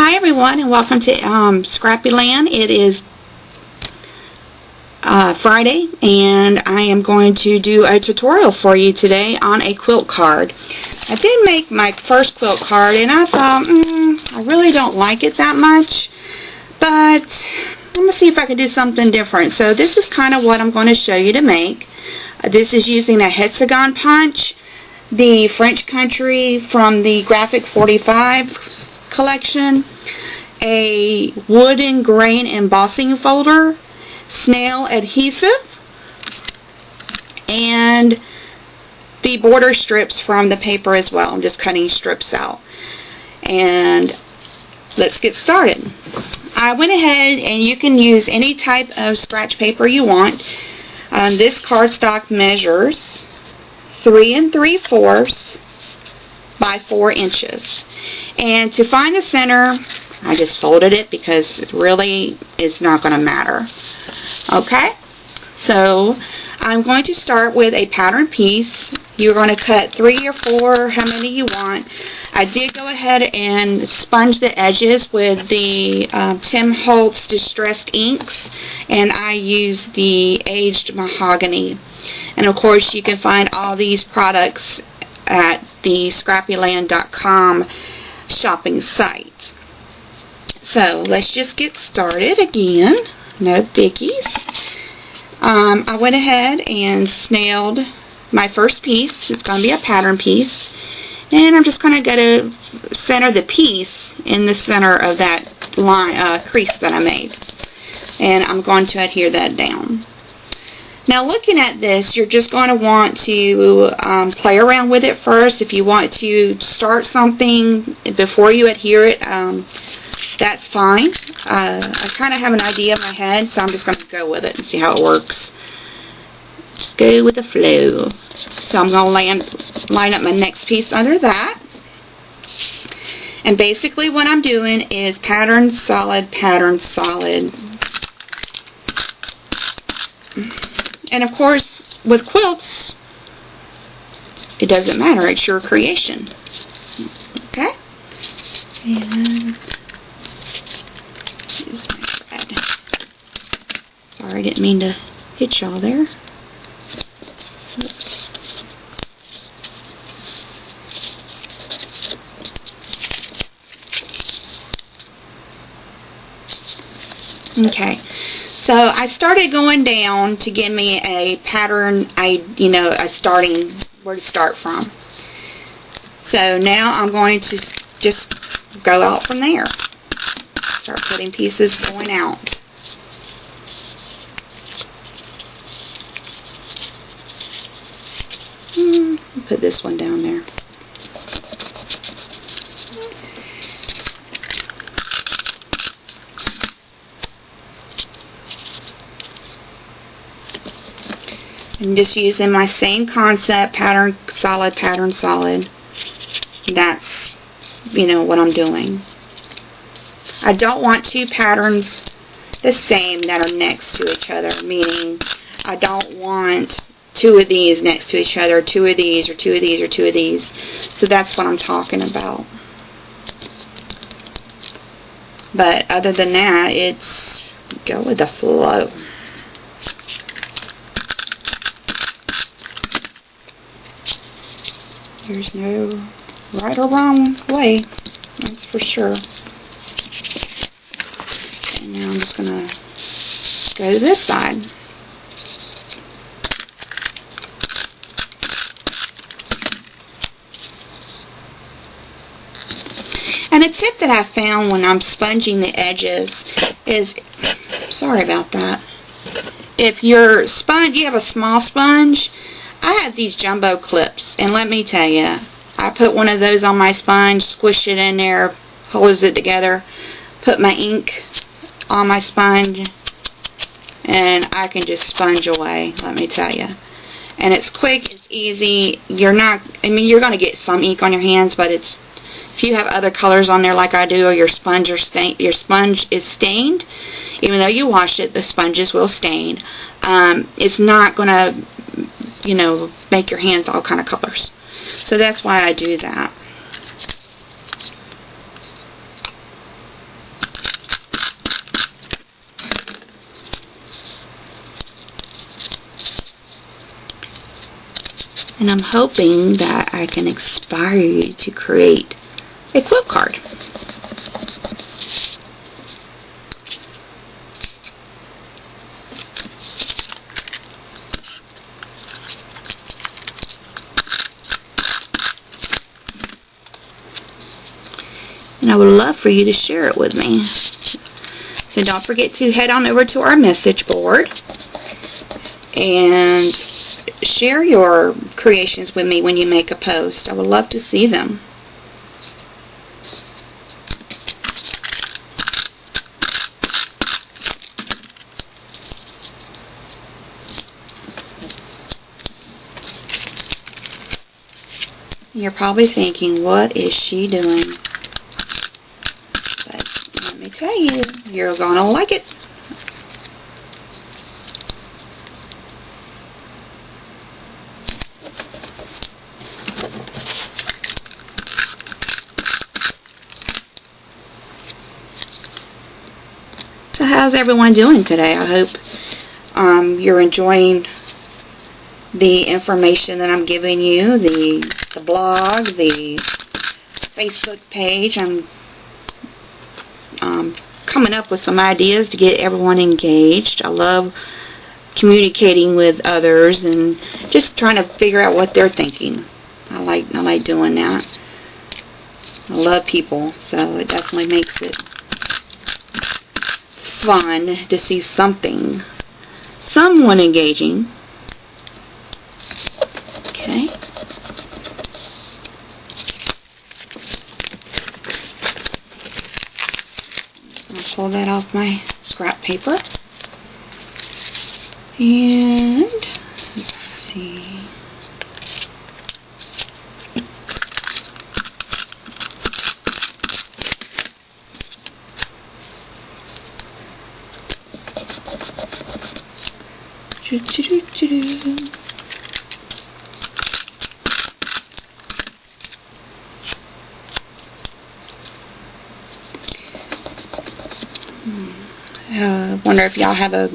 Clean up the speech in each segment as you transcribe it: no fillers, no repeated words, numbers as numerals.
Hi everyone, and welcome to Scrapyland. It is Friday, and I am going to do a tutorial for you today on a quilt card. I did make my first quilt card, and I thought, I really don't like it that much, but I'm going to see if I can do something different. So this is kind of what I'm going to show you to make. This is using a hexagon punch, the French Country from the Graphic 45 collection, a wooden grain embossing folder, snail adhesive, and the border strips from the paper as well. I'm just cutting strips out. And let's get started. I went ahead, and you can use any type of scratch paper you want. This cardstock measures 3 3/4 by 4 inches. And to find the center, I just folded it because it really is not going to matter. Okay? So I'm going to start with a pattern piece. You're going to cut 3 or 4, how many you want. I did go ahead and sponge the edges with the Tim Holtz Distressed Inks, and I used the Aged Mahogany. And of course you can find all these products at the scrapyland.com shopping site. So let's just get started again. No biggies. I went ahead and snailed my first piece. It's going to be a pattern piece, and I'm just going to go to center the piece in the center of that line crease that I made, and I'm going to adhere that down. Now looking at this, you're just going to want to play around with it first. If you want to start something before you adhere it, that's fine. I kind of have an idea in my head, so I'm just going to go with it and see how it works. Just go with the flow. So I'm going to line up my next piece under that. And basically what I'm doing is pattern, solid, pattern, solid. And of course, with quilts, it doesn't matter. It's your creation. Okay? And use my thread. Sorry, I didn't mean to hit y'all there. Oops. Okay. So I started going down to give me a pattern, a starting, where to start from. So now I'm going to just go out from there. Start putting pieces going out. Put this one down there. I'm just using my same concept, pattern, solid, pattern, solid. That's, what I'm doing. I don't want two patterns the same that are next to each other, meaning I don't want 2 of these next to each other, 2 of these, or 2 of these, or 2 of these. So that's what I'm talking about. But other than that, it's go with the flow. There's no right or wrong way, that's for sure. And now I'm just going to go to this side. And a tip that I found when I'm sponging the edges is, sorry about that, if your sponge, you have a small sponge, I have these jumbo clips, and let me tell you, I put one of those on my sponge, squish it in there, hose it together, put my ink on my sponge, and I can just sponge away, let me tell you. And it's quick, it's easy. You're going to get some ink on your hands, but if you have other colors on there like I do, or your sponge is stained, even though you wash it, the sponges will stain. It's not going to make your hands all kind of colors. So that's why I do that. And I'm hoping that I can inspire you to create a quilt card. And I would love for you to share it with me. So don't forget to head on over to our message board and share your creations with me when you make a post. I would love to see them. You're probably thinking, what is she doing? But let me tell you, you're going to like it. So how's everyone doing today? I hope you're enjoying the information that I'm giving you, the blog, the Facebook page. I'm coming up with some ideas to get everyone engaged. I love communicating with others and just trying to figure out what they're thinking. I like doing that. I love people, so it definitely makes it fun to see someone engaging. Okay. I'm just going to pull that off my scrap paper. And let's see. I wonder if y'all have a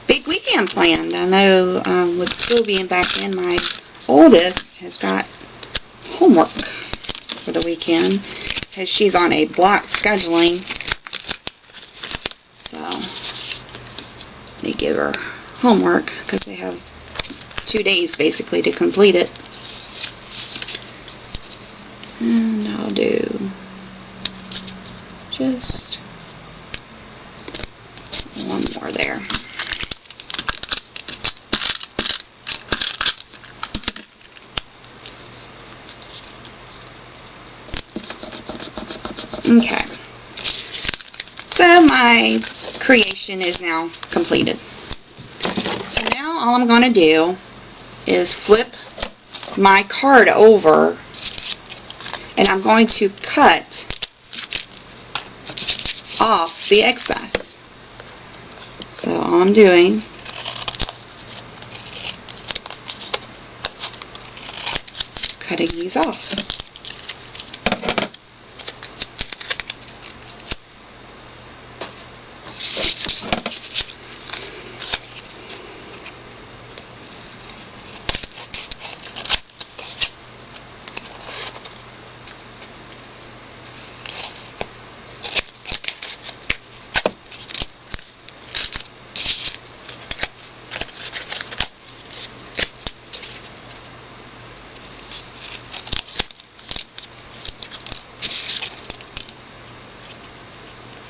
big weekend planned. I know with school being back in, my oldest has got homework for the weekend because she's on a block scheduling. So they give her homework because they have 2 days basically to complete it. And I'll do just one more there. Okay. So my creation is now completed. So now all I'm going to do is flip my card over, and I'm going to cut off the excess. So all I'm doing is cutting these off.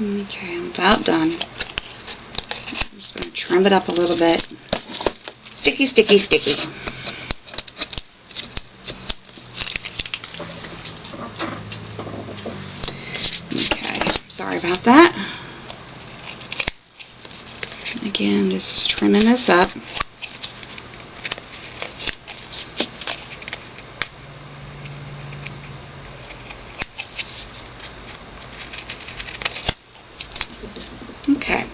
Okay, I'm about done. I'm just going to trim it up a little bit. Sticky, sticky, sticky. Okay, sorry about that. Again, just trimming this up. Okay.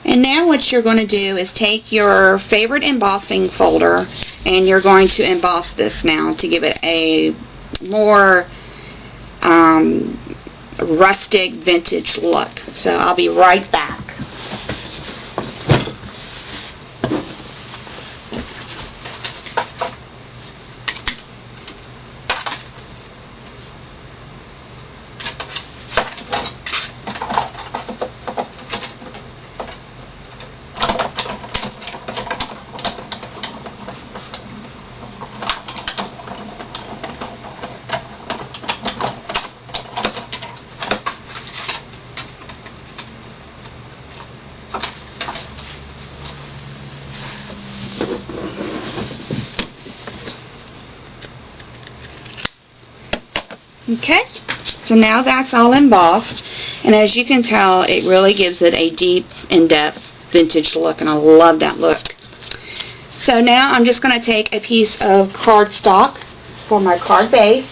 And now what you're going to do is take your favorite embossing folder and you're going to emboss this now to give it a more rustic vintage look. So I'll be right back. Okay, so now that's all embossed, and as you can tell, it really gives it a deep, in-depth vintage look, and I love that look. So now I'm just going to take a piece of cardstock for my card base,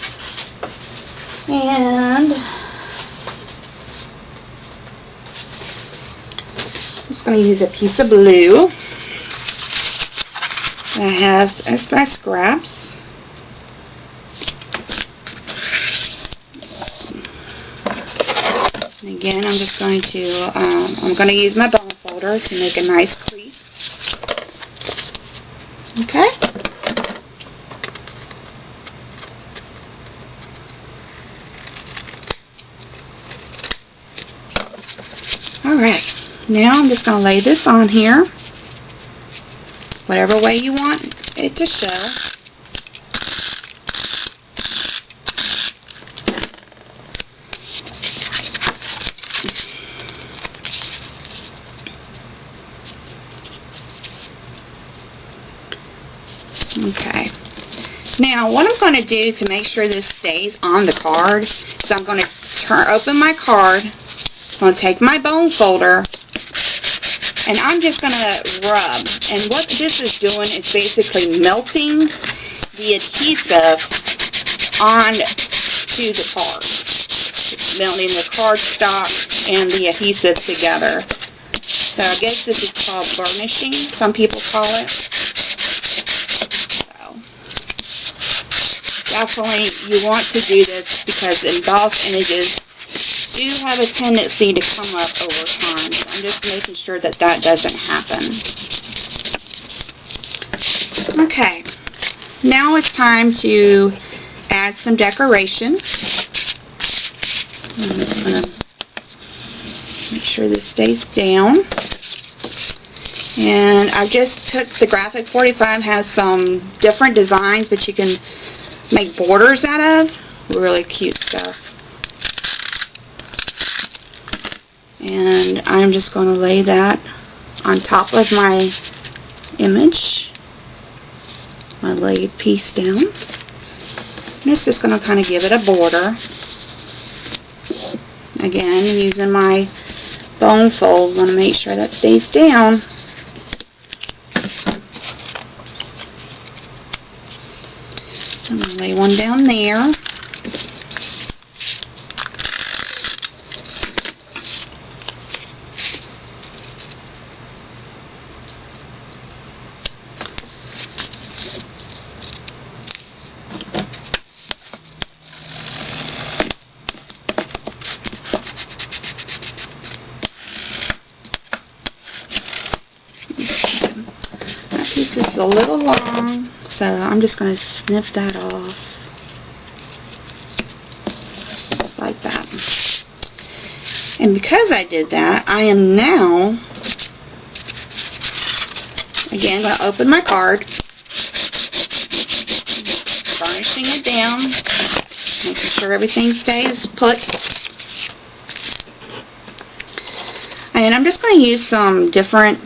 and I'm just going to use a piece of blue that I have as my scraps. And again, I'm just going to use my bone folder to make a nice crease. Okay. Alright, now I'm just going to lay this on here, whatever way you want it to show. Okay. Now, what I'm going to do to make sure this stays on the card is I'm going to open my card. I'm going to take my bone folder, and I'm just going to rub. And what this is doing is basically melting the adhesive onto the card. It's melting the cardstock and the adhesive together. So I guess this is called burnishing, some people call it. Definitely you want to do this because embossed images do have a tendency to come up over time. So I'm just making sure that that doesn't happen. Okay, now it's time to add some decoration. I'm just going to make sure this stays down. And I just took the Graphic 45, has some different designs, but you can make borders out of. Really cute stuff. And I'm just going to lay that on top of my image, my laid piece down. And it's just going to kind of give it a border. Again, using my bone fold, want to make sure that stays down. I'm going to lay one down there. That piece is a little long, so I'm just going to snip that off. Just like that. And because I did that, I am now, again, going to open my card, burnishing it down, making sure everything stays put. And I'm just going to use some different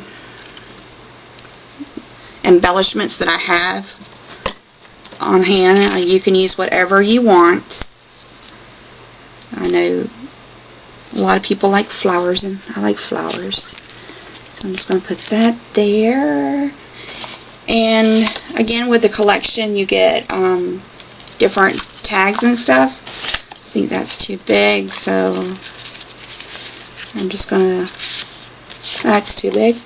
embellishments that I have on hand. You can use whatever you want. I know a lot of people like flowers, and I like flowers. So I'm just going to put that there. And again, with the collection, you get different tags and stuff. I think that's too big, so I'm just going to... That's too big.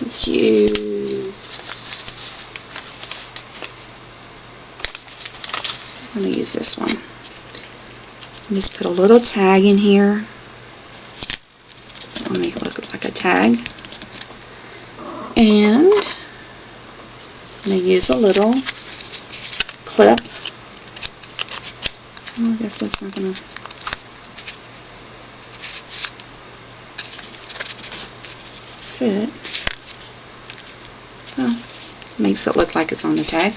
Let's use... I'm going to use this one. Just put a little tag in here. I'll make it look like a tag. And I'm going to use a little clip. Oh, I guess that's not going to... fit. Oh, makes it look like it's on the tag.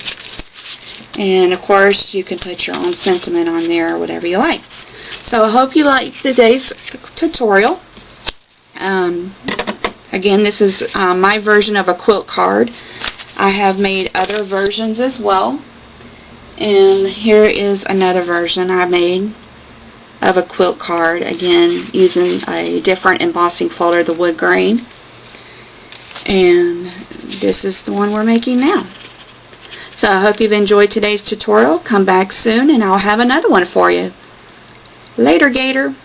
And of course you can put your own sentiment on there or whatever you like. So I hope you liked today's tutorial. Again, this is my version of a quilt card. I have made other versions as well. And here is another version I made of a quilt card, again using a different embossing folder, the wood grain. And this is the one we're making now. So I hope you've enjoyed today's tutorial. Come back soon and I'll have another one for you. Later, Gator.